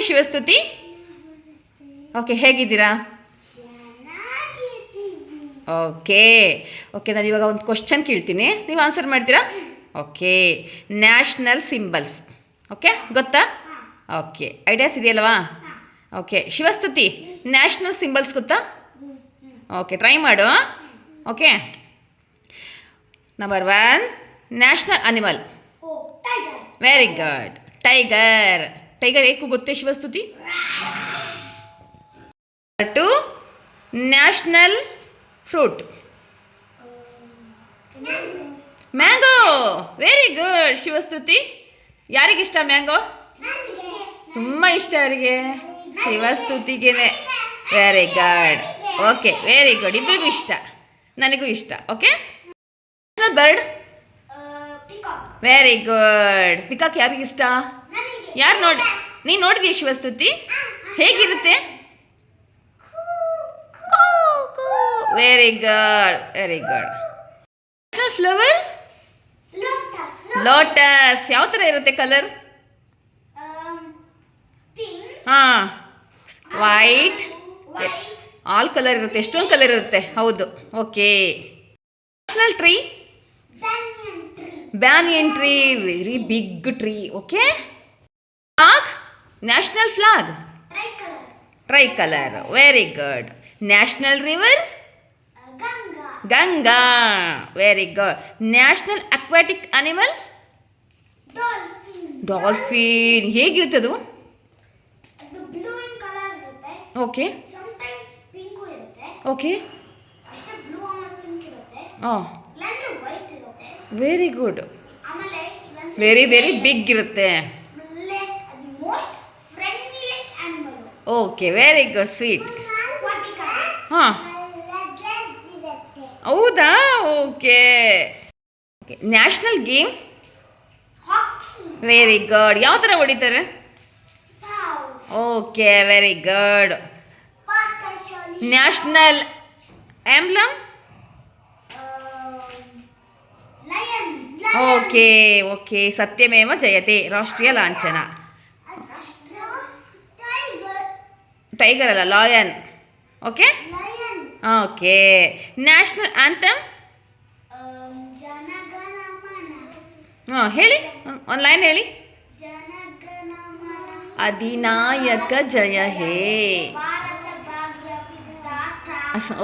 ಶಿವಸ್ತುತಿ. Okay, ಹೇಗಿದ್ದೀರಾ? Okay okay, ನಾನು ಇವಾಗ ಒಂದು ಕ್ವಶನ್ ಕೇಳ್ತೀನಿ, ನೀವು ಆನ್ಸರ್ ಮಾಡ್ತೀರಾ? Okay, national symbols. ಓಕೆ, ಗೊತ್ತಾ? ಓಕೆ, ಐಡಿಯಾಸ್ ಇದೆಯಲ್ವಾ? ಓಕೆ, ಶಿವಸ್ತುತಿ, ನ್ಯಾಷನಲ್ ಸಿಂಬಲ್ಸ್ ಗೊತ್ತಾ? ಓಕೆ, ಟ್ರೈ ಮಾಡು. Okay, number 1 national animal. Very good, tiger. Tiger ಏಕೆ ಗೊತ್ತೇ Shivastuti? Number 2 national fruit. Mango. Very good Shivastuti. ಯಾರಿಗಿಷ್ಟ ಮ್ಯಾಂಗೋ? ತುಂಬ ಇಷ್ಟ ಅವರಿಗೆ, ಶಿವಸ್ತುತಿಗೇನೆ. Very good. Okay, very good, ಇಬ್ಬರಿಗೂ ಇಷ್ಟ, ನನಗೂ ಇಷ್ಟ. Okay, national bird. Very good. Peacock ಯಾರಿಗಿಷ್ಟ? ಯಾರು ನೀನು ನೋಡಿದೀಯ ಶಿವಸ್ತುತಿ? ಹೇಗಿರುತ್ತೆ? Very good, very good. National flower? Lotus. ಯಾವ ಥರ ಇರುತ್ತೆ ಕಲರ್? ಹಾಂ, ವೈಟ್, ಆಲ್ ಕಲರ್ ಇರುತ್ತೆ. ಎಷ್ಟೊಂದು ಕಲರ್ ಇರುತ್ತೆ. ಹೌದು. Okay, national tree? Banyan tree. Very big tree. Okay, flag? National flag? Tricolour. Very good. National river? Ganga. Very good. National aquatic animal? Dolphin. ಹೇಗಿರುತ್ತೆ ಅದು? Okay okay. ಹಾಂ, very good. Very very big ಇರುತ್ತೆ. Okay, very good, sweet. ಹಾಂ, ಹೌದಾ? Okay okay. National game? Very good. ಯಾವ ಥರ ಹೊಡಿತಾರೆ? Okay, very good. National emblem? Okay okay. ಸತ್ಯಮೇವ ಜಯತೆ, ರಾಷ್ಟ್ರೀಯ ಲಾಂಛನ. ಟೈಗರ್ ಅಲ್ಲ, lion. Okay okay. National anthem? ಹಾಂ, ಹೇಳಿ, ಒಂದು ಲೈನ್ ಹೇಳಿ. ಅಧಿನಾಯಕ ಜಯ ಹೇ.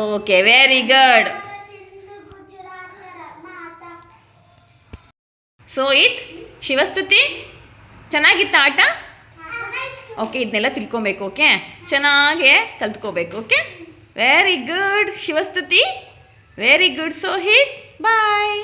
Okay, very good. ಸೊ ಇದು ಶಿವಸ್ತುತಿ, ಚೆನ್ನಾಗಿತ್ತ ಆಟ? ಓಕೆ, ಇದನ್ನೆಲ್ಲ ತಿಳ್ಕೊಬೇಕು. ಓಕೆ, ಚೆನ್ನಾಗೇ ಕಲ್ತ್ಕೋಬೇಕು. Okay, very good Shivastuti, very good. So hit, ಬಾಯ್.